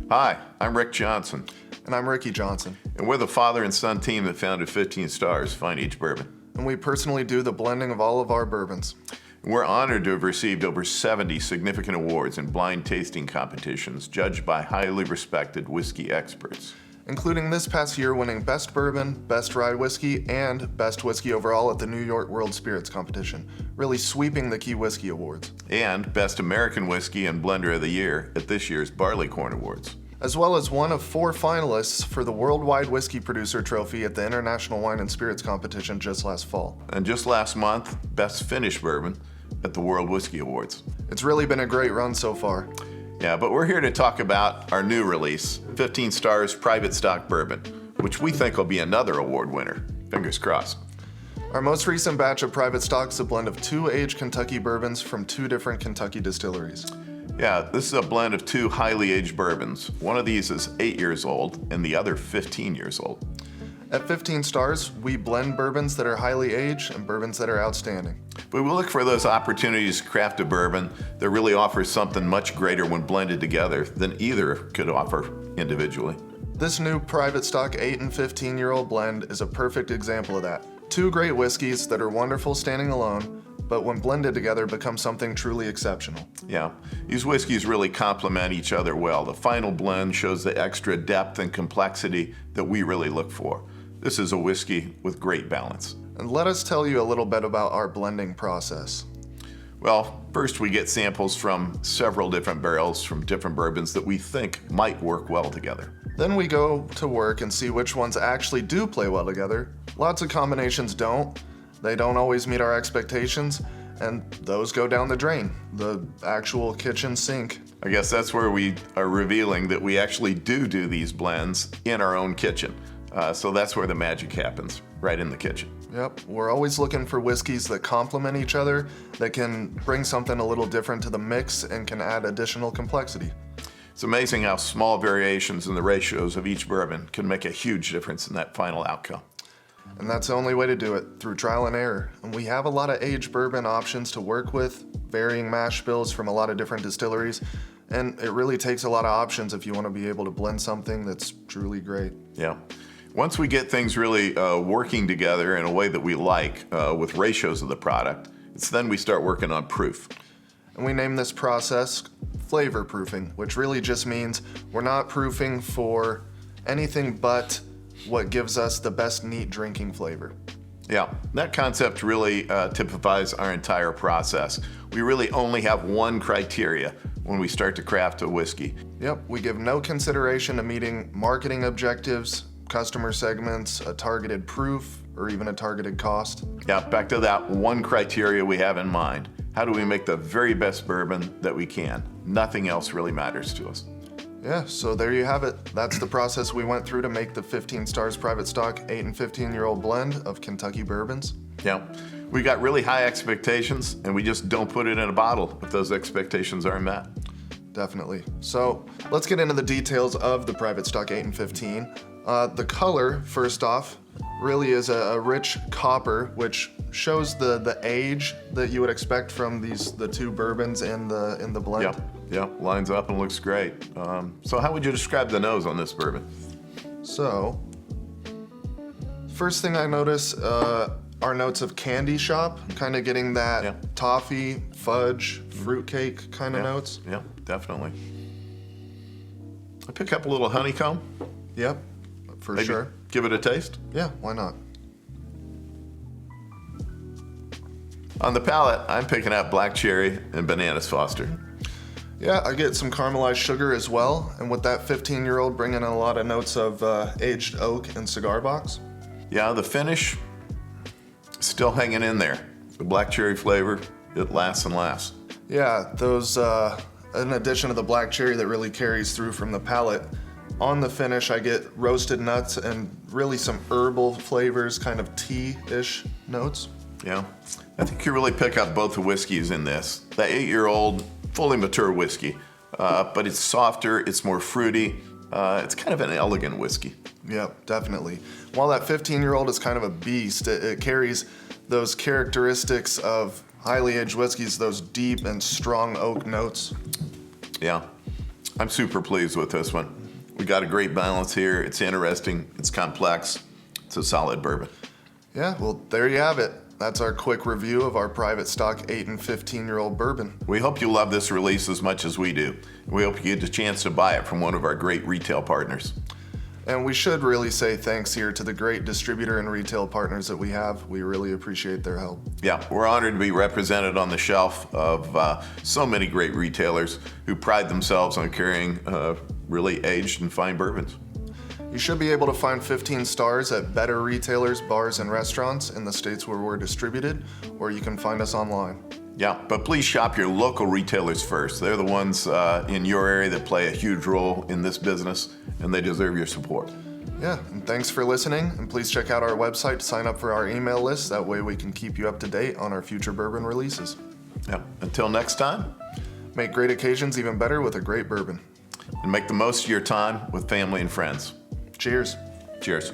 Hi, I'm Rick Johnson, And I'm Ricky Johnson. and we're the father and son team that founded 15 Stars Fine Age Bourbon. And we personally do the blending of all of our bourbons. We're honored to have received over 70 significant awards in blind tasting competitions judged by highly respected whiskey experts. Including this past year winning Best Bourbon, Best Rye Whiskey, and Best Whiskey overall at the New York World Spirits Competition, really sweeping the key whiskey awards. And Best American Whiskey and Blender of the Year at this year's Barleycorn Awards. As well as one of 4 finalists for the Worldwide Whiskey Producer Trophy at the International Wine and Spirits Competition just last fall. And just last month, Best Finnish Bourbon at the World Whiskey Awards. It's really been a great run so far. Yeah, but we're here to talk about our new release, 15 Stars Private Stock Bourbon, which we think will be another award winner. Fingers crossed. Our most recent batch of private stock is a blend of 2 aged Kentucky bourbons from 2 different Kentucky distilleries. Yeah, this is a blend of 2 highly aged bourbons. One of these is 8 years old and the other 15 years old. At 15 Stars, we blend bourbons that are highly aged and bourbons that are outstanding. But we look for those opportunities to craft a bourbon that really offers something much greater when blended together than either could offer individually. This new private stock 8 and 15-year-old blend is a perfect example of that. 2 great whiskeys that are wonderful standing alone, but when blended together become something truly exceptional. Yeah, these whiskeys really complement each other well. The final blend shows the extra depth and complexity that we really look for. This is a whiskey with great balance. And let us tell you a little bit about our blending process. Well, first we get samples from several different barrels from different bourbons that we think might work well together. Then we go to work and see which ones actually do play well together. Lots of combinations don't. They don't always meet our expectations, and those go down the drain, the actual kitchen sink. I guess that's where we are revealing that we actually do these blends in our own kitchen. So that's where the magic happens, right in the kitchen. Yep, we're always looking for whiskeys that complement each other, that can bring something a little different to the mix and can add additional complexity. It's amazing how small variations in the ratios of each bourbon can make a huge difference in that final outcome. And that's the only way to do it, through trial and error. And we have a lot of aged bourbon options to work with, varying mash bills from a lot of different distilleries. And it really takes a lot of options if you want to be able to blend something that's truly great. Yeah. Once we get things really working together in a way that we like with ratios of the product, it's then we start working on proof. And we name this process flavor proofing, which really just means we're not proofing for anything but what gives us the best neat drinking flavor. Yeah, that concept really typifies our entire process. We really only have one criteria when we start to craft a whiskey. Yep, we give no consideration to meeting marketing objectives, customer segments, a targeted proof, or even a targeted cost. Yeah, back to that one criteria we have in mind. How do we make the very best bourbon that we can? Nothing else really matters to us. Yeah, so there you have it. That's the process we went through to make the 15 Stars Private Stock 8 and 15-year-old blend of Kentucky bourbons. Yeah, we got really high expectations, and we just don't put it in a bottle if those expectations aren't met. Definitely. So let's get into the details of the Private Stock 8 and 15. The color, first off, really is a rich copper, which shows the age that you would expect from the 2 bourbons in the blend. Yeah, lines up and looks great. So how would you describe the nose on this bourbon? So, first thing I notice are notes of candy shop, kind of getting that toffee, fudge, fruitcake kind of notes. Yeah, definitely. I pick up a little honeycomb. Yep, for Maybe sure. Give it a taste. Yeah, why not? On the palate, I'm picking up black cherry and bananas Foster. Yeah, I get some caramelized sugar as well, and with that 15-year-old bringing in a lot of notes of aged oak and cigar box. Yeah, the finish, still hanging in there. The black cherry flavor, it lasts and lasts. Yeah, those, in addition to the black cherry that really carries through from the palate, on the finish I get roasted nuts and really some herbal flavors, kind of tea-ish notes. Yeah, I think you really pick up both the whiskeys in this. The 8-year-old, fully mature whiskey, but it's softer, it's more fruity, it's kind of an elegant whiskey. Yeah, definitely. While that 15-year-old is kind of a beast, it carries those characteristics of highly aged whiskeys, those deep and strong oak notes. Yeah, I'm super pleased with this one. We got a great balance here. It's interesting. It's complex. It's a solid bourbon. Yeah, well, there you have it. That's our quick review of our private stock 8 and 15-year-old bourbon. We hope you love this release as much as we do. We hope you get the chance to buy it from one of our great retail partners. And we should really say thanks here to the great distributor and retail partners that we have. We really appreciate their help. Yeah, we're honored to be represented on the shelf of so many great retailers who pride themselves on carrying really aged and fine bourbons. You should be able to find 15 stars at better retailers, bars, and restaurants in the states where we're distributed, or you can find us online. Yeah, but please shop your local retailers first. They're the ones in your area that play a huge role in this business, and they deserve your support. Yeah, and thanks for listening, and please check out our website to sign up for our email list. That way we can keep you up to date on our future bourbon releases. Yeah, until next time. Make great occasions even better with a great bourbon. And make the most of your time with family and friends. Cheers. Cheers.